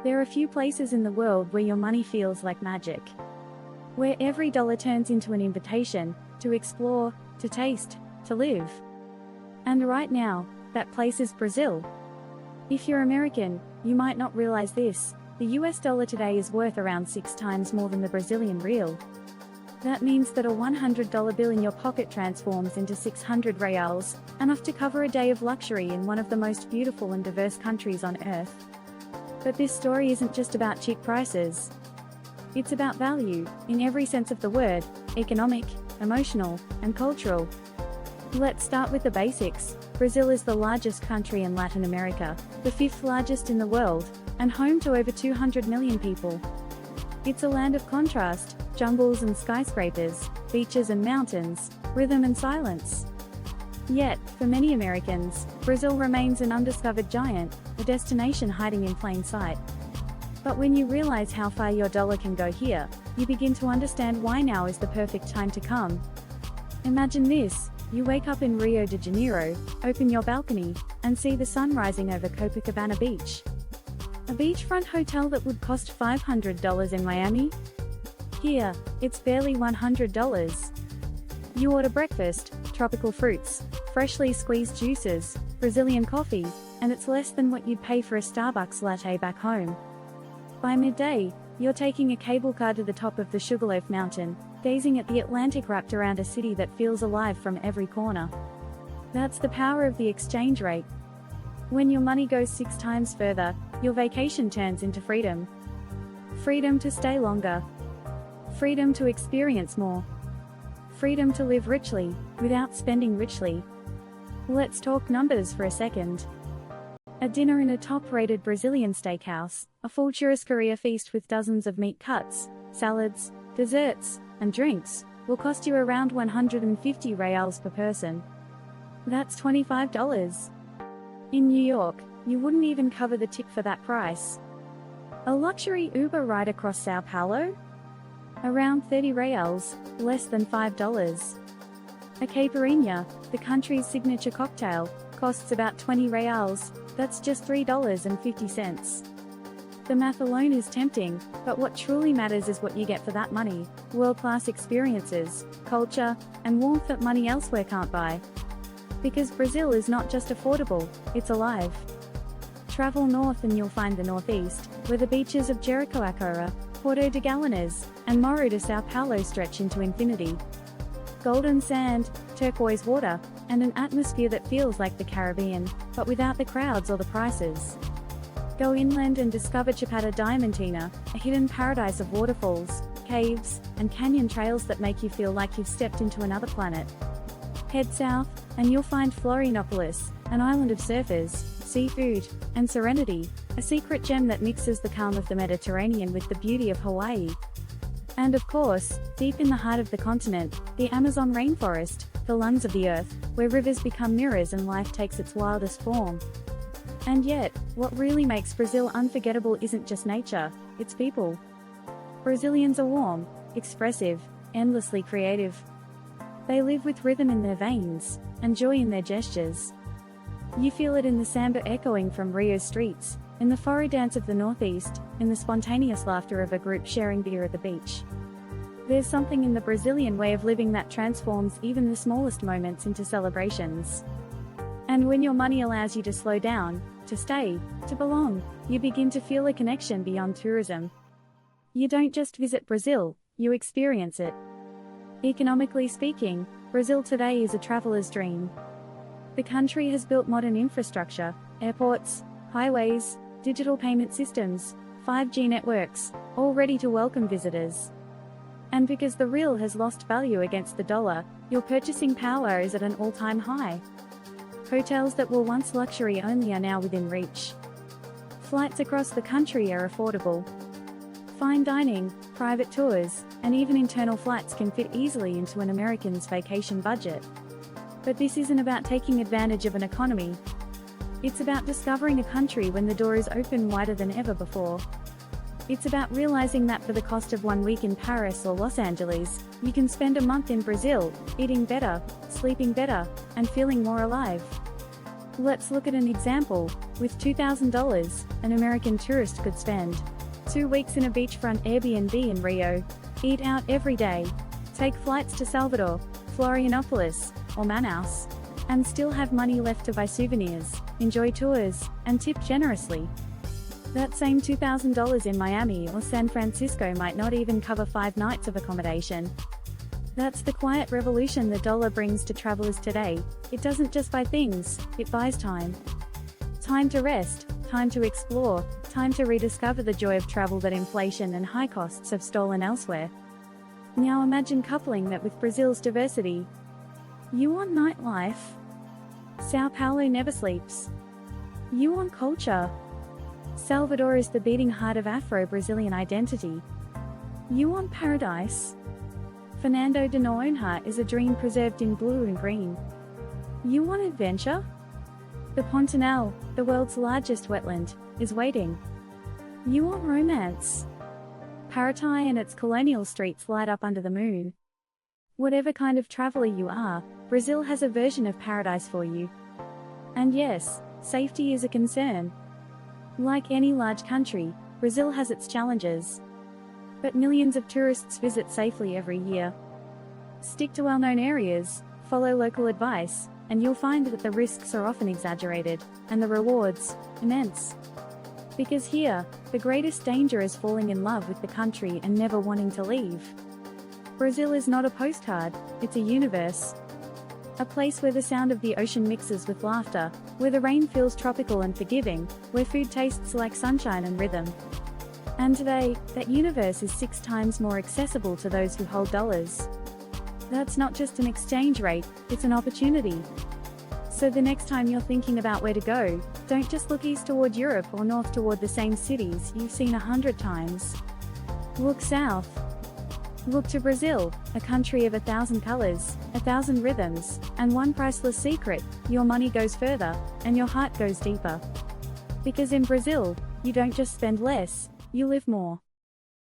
There are few places in the world where your money feels like magic. Where every dollar turns into an invitation to explore, to taste, to live. And right now, that place is Brazil. If you're American, you might not realize this. The US dollar today is worth around 6 times more than the Brazilian real. That means that a $100 bill in your pocket transforms into 600 reals, enough to cover a day of luxury in one of the most beautiful and diverse countries on earth. But this story isn't just about cheap prices. It's about value, in every sense of the word, economic, emotional, and cultural. Let's start with the basics. Brazil is the largest country in Latin America, the 5th largest in the world, and home to over 200 million people. It's a land of contrast, jungles and skyscrapers, beaches and mountains, rhythm and silence. Yet, for many Americans, Brazil remains an undiscovered giant, a destination hiding in plain sight. But when you realize how far your dollar can go here, you begin to understand why now is the perfect time to come. Imagine this. You wake up in Rio de Janeiro, open your balcony, and see the sun rising over Copacabana Beach. A beachfront hotel that would cost $500 in Miami? Here, it's barely $100. You order breakfast, tropical fruits, freshly squeezed juices, Brazilian coffee, and it's less than what you'd pay for a Starbucks latte back home. By midday, you're taking a cable car to the top of the Sugarloaf Mountain, gazing at the Atlantic wrapped around a city that feels alive from every corner. That's the power of the exchange rate. When your money goes 6 times further, your vacation turns into freedom. Freedom to stay longer. Freedom to experience more. Freedom to live richly, without spending richly. Let's talk numbers for a second. A dinner in a top-rated Brazilian steakhouse, a full churrascaria feast with dozens of meat cuts, salads, desserts, and drinks, will cost you around 150 reals per person. That's $25. In New York, you wouldn't even cover the tip for that price. A luxury Uber ride across Sao Paulo? Around 30 reals, less than $5. A caipirinha, the country's signature cocktail, costs about 20 reals, that's just $3.50. The math alone is tempting, but what truly matters is what you get for that money: world-class experiences, culture, and warmth that money elsewhere can't buy. Because Brazil is not just affordable, it's alive. Travel north and you'll find the northeast, where the beaches of Jericoacoara, Porto de Galinhas, and Morro de Sao Paulo stretch into infinity. Golden sand, turquoise water, and an atmosphere that feels like the Caribbean, but without the crowds or the prices. Go inland and discover Chapada Diamantina, a hidden paradise of waterfalls, caves, and canyon trails that make you feel like you've stepped into another planet. Head south, and you'll find Florianopolis, an island of surfers, seafood, and serenity, a secret gem that mixes the calm of the Mediterranean with the beauty of Hawaii. And of course, deep in the heart of the continent, the Amazon rainforest, the lungs of the earth, where rivers become mirrors and life takes its wildest form. And yet, what really makes Brazil unforgettable isn't just nature, it's people. Brazilians are warm, expressive, endlessly creative. They live with rhythm in their veins, and joy in their gestures. You feel it in the samba echoing from Rio's streets, in the forró dance of the northeast, in the spontaneous laughter of a group sharing beer at the beach. There's something in the Brazilian way of living that transforms even the smallest moments into celebrations. And when your money allows you to slow down, to stay, to belong, you begin to feel a connection beyond tourism. You don't just visit Brazil, you experience it. Economically speaking, Brazil today is a traveler's dream. The country has built modern infrastructure, airports, highways, digital payment systems, 5G networks, all ready to welcome visitors. And because the real has lost value against the dollar, your purchasing power is at an all-time high. Hotels that were once luxury only are now within reach. Flights across the country are affordable. Fine dining, private tours, and even internal flights can fit easily into an American's vacation budget. But this isn't about taking advantage of an economy. It's about discovering a country when the door is open wider than ever before. It's about realizing that for the cost of 1 week in Paris or Los Angeles, you can spend a month in Brazil, eating better, sleeping better, and feeling more alive. Let's look at an example. With $2,000, an American tourist could spend 2 weeks in a beachfront Airbnb in Rio, eat out every day, take flights to Salvador, Florianopolis, or Manaus, and still have money left to buy souvenirs, enjoy tours, and tip generously. That same $2,000 in Miami or San Francisco might not even cover 5 nights of accommodation. That's the quiet revolution the dollar brings to travelers today. It doesn't just buy things, it buys time. Time to rest, time to explore, time to rediscover the joy of travel that inflation and high costs have stolen elsewhere. Now imagine coupling that with Brazil's diversity. You want nightlife? Sao Paulo never sleeps. You want culture? Salvador is the beating heart of Afro-Brazilian identity. You want paradise? Fernando de Noronha is a dream preserved in blue and green. You want adventure? The Pantanal, the world's largest wetland, is waiting. You want romance? Paraty and its colonial streets light up under the moon. Whatever kind of traveler you are, Brazil has a version of paradise for you. And yes, safety is a concern. Like any large country, Brazil has its challenges. But millions of tourists visit safely every year. Stick to well-known areas, follow local advice, and you'll find that the risks are often exaggerated, and the rewards, immense. Because here, the greatest danger is falling in love with the country and never wanting to leave. Brazil is not a postcard, it's a universe. A place where the sound of the ocean mixes with laughter, where the rain feels tropical and forgiving, where food tastes like sunshine and rhythm. And today, that universe is 6 times more accessible to those who hold dollars. That's not just an exchange rate, it's an opportunity. So the next time you're thinking about where to go, don't just look east toward Europe or north toward the same cities you've seen 100 times. Look south. Look to Brazil, a country of 1,000 colors, 1,000 rhythms, and one priceless secret: your money goes further, and your heart goes deeper. Because in Brazil, you don't just spend less, you live more.